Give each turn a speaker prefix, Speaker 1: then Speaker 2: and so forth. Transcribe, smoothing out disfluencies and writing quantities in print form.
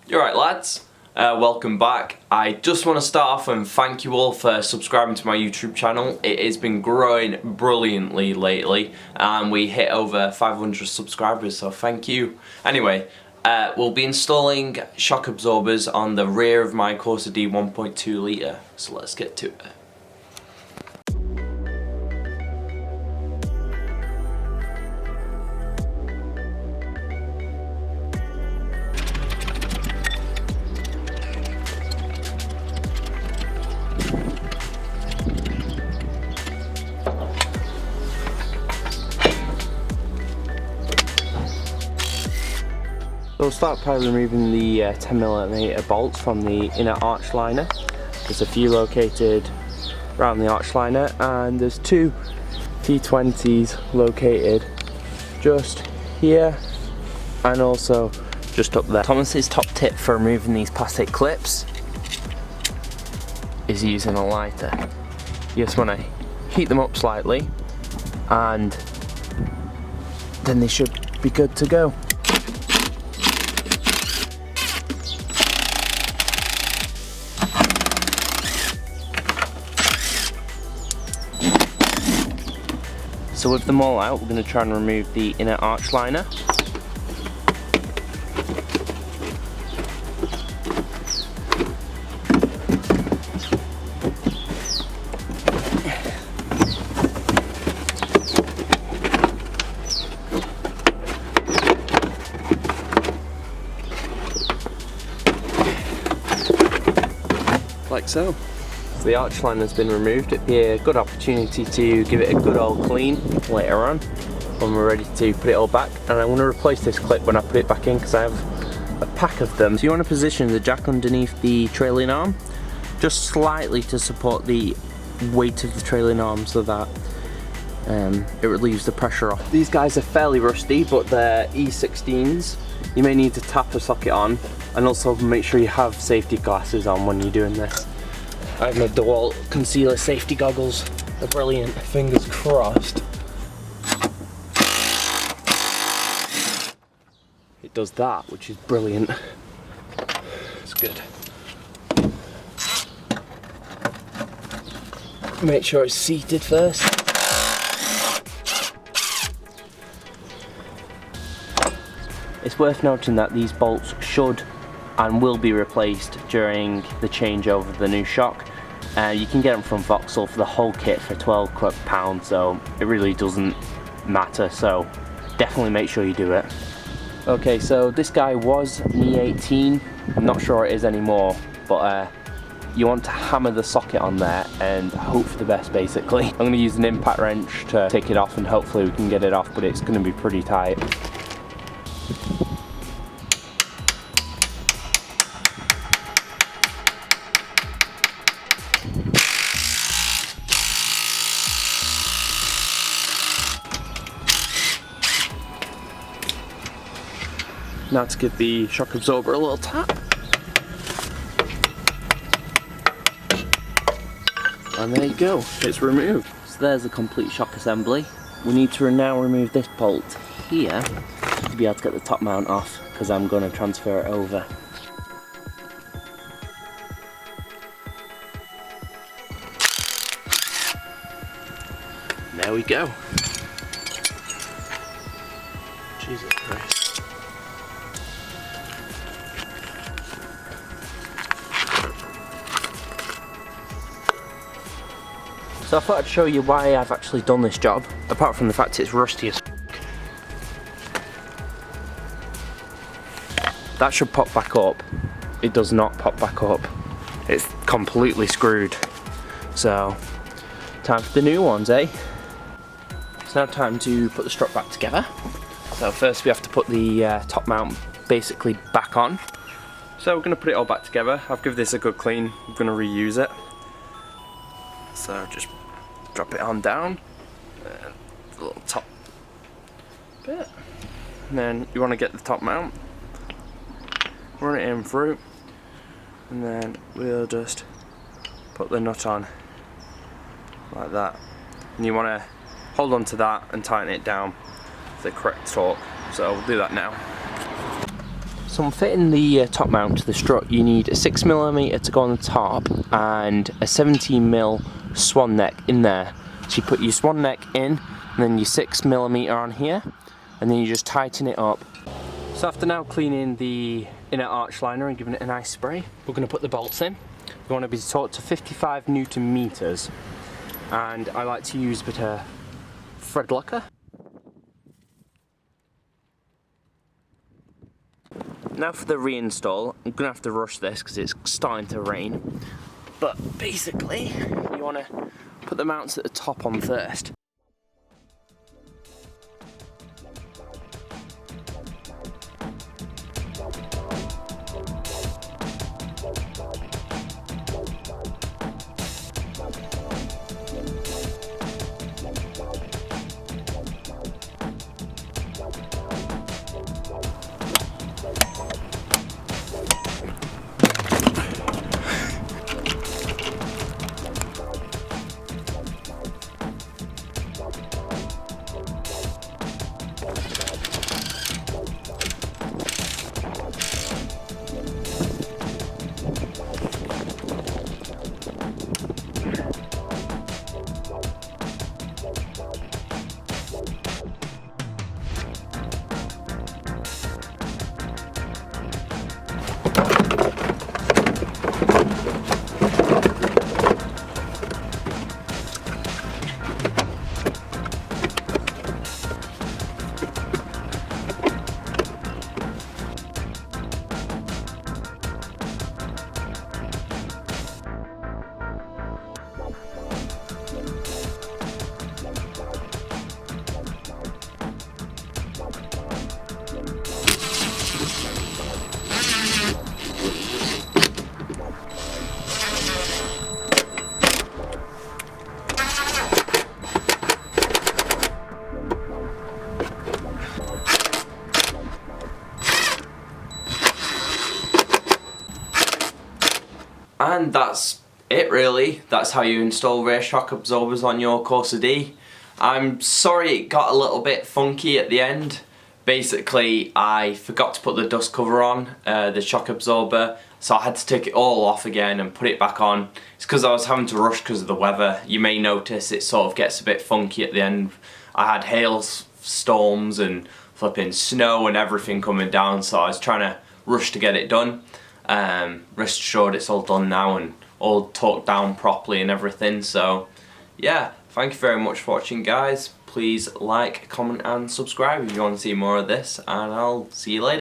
Speaker 1: You're right, lads. Welcome back. I just want to start off and thank you all for subscribing to my YouTube channel. It has been growing brilliantly lately and we hit over 500 subscribers, so thank you. Anyway, we'll be installing shock absorbers on the rear of my Corsa D 1.2 litre, so let's get to it.
Speaker 2: So we'll start by removing the 10mm bolts from the inner arch liner. There's a few located around the arch liner and there's two T20s located just here and also just up there. Thomas's top tip for removing these plastic clips is using a lighter. You just want to heat them up slightly and then they should be good to go. So with them all out, we're going to try and remove the inner arch liner. Like so. So the arch liner has been removed. It'd be a good opportunity to give it a good old clean later on when we're ready to put it all back. And I'm going to replace this clip when I put it back in because I have a pack of them. So you want to position the jack underneath the trailing arm just slightly to support the weight of the trailing arm so that it relieves the pressure off. These guys are fairly rusty, but they're E16s. You may need to tap a socket on and also make sure you have safety glasses on when you're doing this. I have my DeWalt concealer safety goggles. They're brilliant. Fingers crossed. It does that, which is brilliant. It's good. Make sure it's seated first. It's worth noting that these bolts should and will be replaced during the changeover of the new shock. You can get them from Vauxhall for the whole kit for £12, so it really doesn't matter, so definitely make sure you do it. Okay, so this guy was an E18, I'm not sure it is anymore, but you want to hammer the socket on there and hope for the best basically. I'm going to use an impact wrench to take it off and hopefully we can get it off, but it's going to be pretty tight. Now to give the shock absorber a little tap. And there you go, it's removed. So there's the complete shock assembly. We need to now remove this bolt here to be able to get the top mount off because I'm going to transfer it over. There we go. Jesus Christ. So I thought I'd show you why I've actually done this job, apart from the fact it's rusty as f***. That should pop back up. It does not pop back up. It's completely screwed. So, time for the new ones, eh? It's now time to put the strut back together. So first we have to put the top mount basically back on. So we're going to put it all back together. I've given this a good clean. I'm going to reuse it. So just drop it on down, the little top bit, and then you want to get the top mount, run it in through, and then we'll just put the nut on like that, and you want to hold on to that and tighten it down for the correct torque. So we'll do that now. So I'm fitting the top mount to the strut. You need a 6mm to go on the top and a 17mm swan neck in there. So you put your swan neck in and then your 6mm on here and then you just tighten it up. So after now cleaning the inner arch liner and giving it a nice spray, we're going to put the bolts in. We want to be taut to 55 Newton meters, and I like to use a bit of thread locker. Now for the reinstall, I'm going to have to rush this because it's starting to rain. But basically, you want to put the mounts at the top on first.
Speaker 1: And that's it really. That's how you install rear shock absorbers on your Corsa D. I'm sorry it got a little bit funky at the end. Basically, I forgot to put the dust cover on, the shock absorber, so I had to take it all off again and put it back on. It's because I was having to rush because of the weather. You may notice it sort of gets a bit funky at the end. I had hail storms and flipping snow and everything coming down, so I was trying to rush to get it done. Rest assured it's all done now and all torqued down properly and everything, so yeah, thank you very much for watching guys. Please like, comment and subscribe if you want to see more of this, and I'll see you later.